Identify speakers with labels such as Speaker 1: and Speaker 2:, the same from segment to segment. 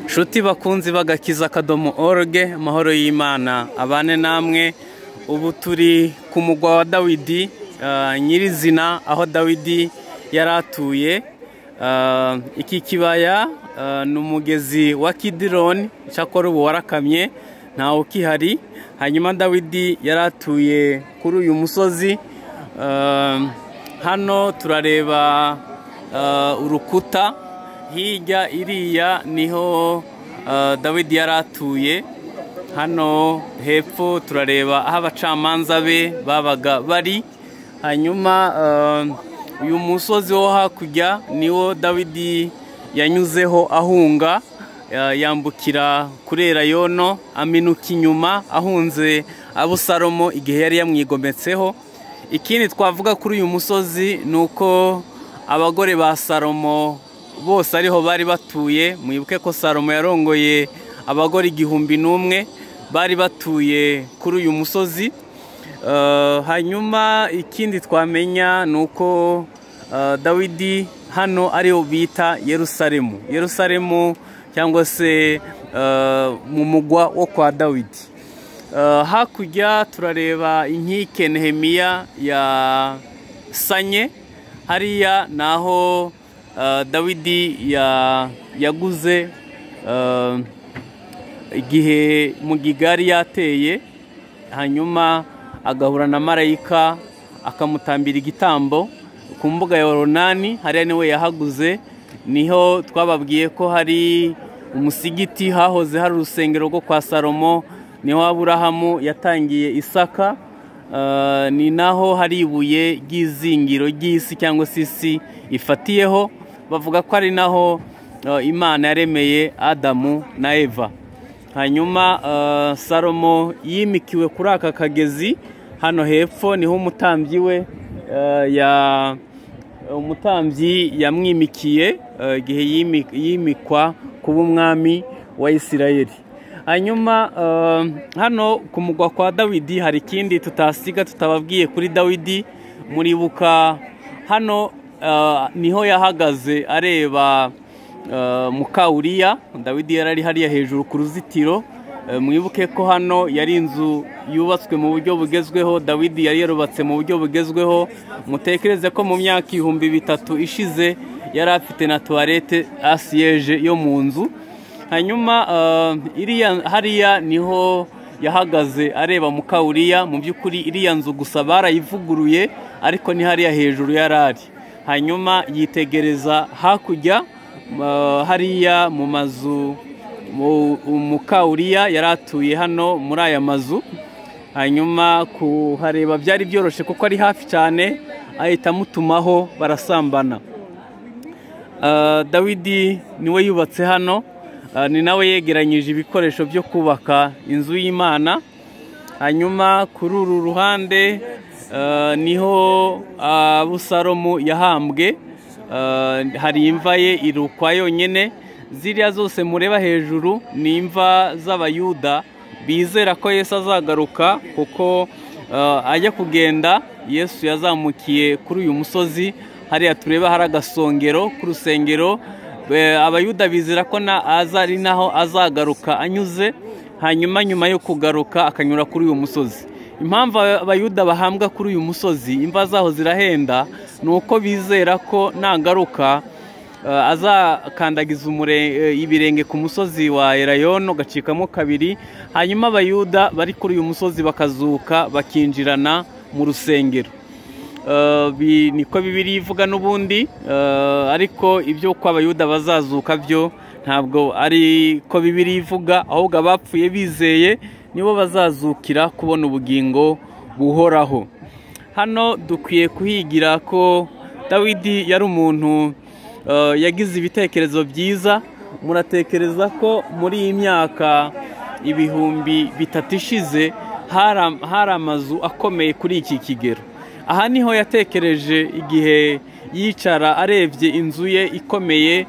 Speaker 1: Shuti bakunzi bagakiza kadomo org, amahoro y'Imana abane namwe. Ubu turi ku mugwa wa Dawidi, nyirizina aho Dawidi yaratuye. Iki kibaya ni umugezi wa Kidironi, cyakora ubu warakamye ntawo kihari. Hanyuma Dawidi yaratuye kuri uyu musozi. Hano turareba urukuta, hirya iriya niho Dawidi yaratuye. Hano hepfo turareba aho abacamanza be babaga bari. Hanyuma uyu musozi wo hakurya niwo Dawidi yanyuzeho ahunga, yambukira kurera yono, aminuka inyuma ahunze Abusalomo igihe yari yamwigometseho. Ikindi twavuga kuri uyu musozi nuko abagore ba Salomo bose ariho bari batuye. Mwibuke ko Salomo yarongoye abagore 1,000 bari batuye kuri uyu musozi. Hanyuma ikindi twamenya nuko Dawidi hano ariho bita Yerusalemu. Yerusalemu cyangwa se mu mugwa wo kwa Dawidi. Hakurya turareba inkike Nehemiya ya sanye. Hariya naho Dawidi yaguze igihe Mugigari yateye, hanyuma agahura na marayika akamutambira igitambo ku mbuga ya Oronani. Hariya niwe yahaguze. Niho twababwiye ko hari umusigiti, hahoze hari urusengero rwo kwa Salomo. Niho Aburahamu yatangiye Isaka. Ni naho hari ibuye ry'izingiro ry'isi cyangwa se isi ifatiyeho. Bavuga ko ari naho Imana yaremeye Adamu na Eva. Hanyuma Salomo yimikiwe kuri aka kagezi. Hano hepfo niho umutambyi we umutambyi yamwimikiye igihe yimikwa kuba umwami wa Isirayeli. Hanyuma hano ku mugwa kwa Dawidi hari ikindi tutasiga tutababwiye kuri Dawidi. Muribuka hano niho yahagaze areba muka Uriya. Dawidi yarari hariya hejuru ku ruzitiro. Mwibuke ko hano yari inzu yubatswe mu buryo bugezweho. Dawidi yari yarubatse mu buryo bugezweho. Mutekereze ko mu myaka 3,000 ishize yari afite na toilette asiege yo mu nzu. Hanyuma hariya niho yahagaze areba muka Uriya. Mu by'ukuri iriya nzu gusa barayivuguruye, ariko ni hariya hejuru yarari. Hanyuma yitegereza hakurya, hariya mu mazu muka Uriya yaratuye hano muri aya mazu. Hanyuma kuhareba byari byoroshe kuko ari hafi cyane, ahita mutumaho barasambana. Dawidi niwe yubatse hano, ni nawe yegeranyije ibikoresho byo kubaka inzu y'Imana. Hanyuma kuri uru ruhande niho Abusalomo yahambwe. Hari imva ye irukwa yonyine. Ziriya zose mureba hejuru ni imva z'Abayuda bizera ko Yesu azagaruka, kuko ajya kugenda Yesu yazamukiye kuri uyu musozi. Hariya tureba hari agasongero k'urusengero. Abayuda bizera ko ari naho azagaruka anyuze. Hanyuma nyuma yo kugaruka akanyura kuri uyu musozi. Impamvu Abayuda bahambwa kuri uyu musozi, imva zaho zirahenda, nuko bizera ko nagaruka azakandagiza ibirenge ku musozi wa Elayono gacikamo kabiri. Hanyuma Abayuda bari kuri uyu musozi bakazuka bakinjirana mu rusengero. Niko Bibiliya ivuga n'ubundi, ariko ibyo ko Abayuda bazazuka byo ntabwo ari ko Bibiliya ivuga, ahubwo abapfuye bizeye nibo bazazukira kubona ubugingo buhoraho. Hano dukwiye kuhigira ko Dawidi yari umuntu yagize ibitekerezo byiza. Muratekereza ko muri iyi myaka 3,000 ishize hari amazu akomeye kuri iki kigero. Aha niho yatekereje igihe yicara arebye inzu ye ikomeye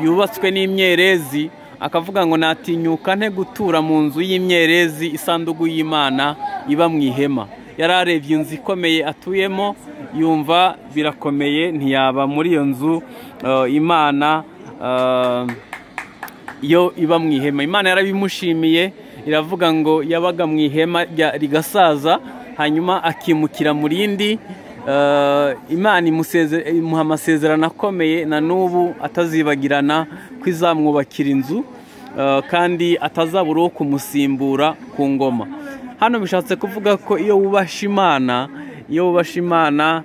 Speaker 1: yubatswe n'imyerezi, akavuga ngo natinyuka nte gutura mu nzu y'imyerezi, isanduku y'Imana iba mu ihema. Yari arebye inzu ikomeye atuyemo, yumva birakomeye, ntiyaba muri iyo nzu Imana iyo iba mu ihema. Imana yarabimushimiye, iravuga ngo yabaga mu ihema rigasaza hanyuma akimukira mu rindi. Imana imuha amasezerano akomeye na n'ubu atazibagirana ko izamwubakira inzu kandi atazabura uwo kumusimbura ku ngoma. Hano bishatse kuvuga ko iyo wubasha Imana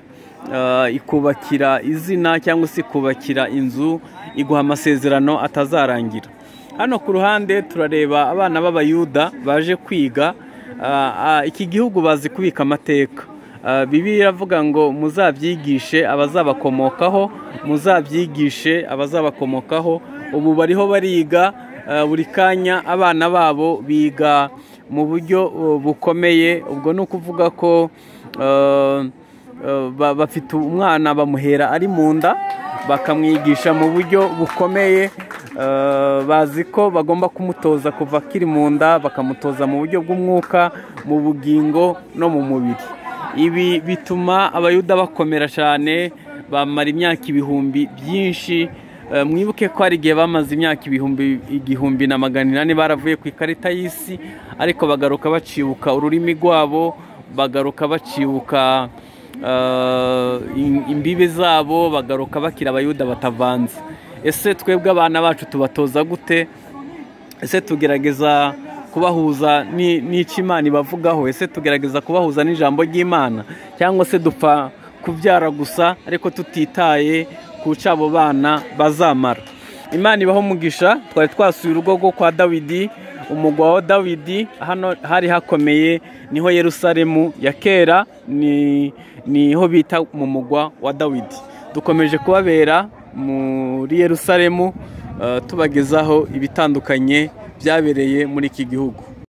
Speaker 1: ikubakira izina cyangwa se ikubakira inzu, iguha amasezerano atazarangira. Hano ku ruhande turareba abana b'Abayuda baje kwiga. Iki gihugu bazi kubika amateka. Bibiliya iravuga ngo muzabyigishe abazabakomokaho, muzabyigishe abazabakomokaho. Ubu bariho bariga, buri kanya abana babo biga mu buryo bukomeye. Ubwo ni ukuvuga ko bafite umwana bamuhera ari mu nda, bakamwigisha mu buryo bukomeye. Bazi ko bagomba kumutoza kuva akiri mu nda, bakamutoza mu buryo bw'umwuka, mu bugingo no mu mubiri. Ibi bituma Abayuda bakomera cyane, bamara imyaka ibihumbi byinshi. Mwibuke ko hari igihe bamaze imyaka igihumbi na 400 baravuye ku ikarita y'isi, ariko bagaruka bacibuka ururimi rwabo, bagaruka bacibuka imbibe zabo, bagaruka bakira Abayuda batavanze. Ese twebwe abana bacu tubatoza gute? Ese tugerageza kubahuza n'Imana ibavugaho? Ese tugerageza kubahuza n'ijambo ry'Imana, cyangwa se dupfa kubyara gusa ariko tutitaye ku cabo bana bazamara? Imana ibaho umugisha. Twari twasuye urugo rwo kwa Dawidi, umugwa wa Dawidi. Hano hari hakomeye, niho Yerusalemu ya kera, niho bita mu mugwa wa Dawidi. Dukomeje kubabera muri Yerusalemu, tubagezaho ibitandukanye byabereye muri iki gihugu.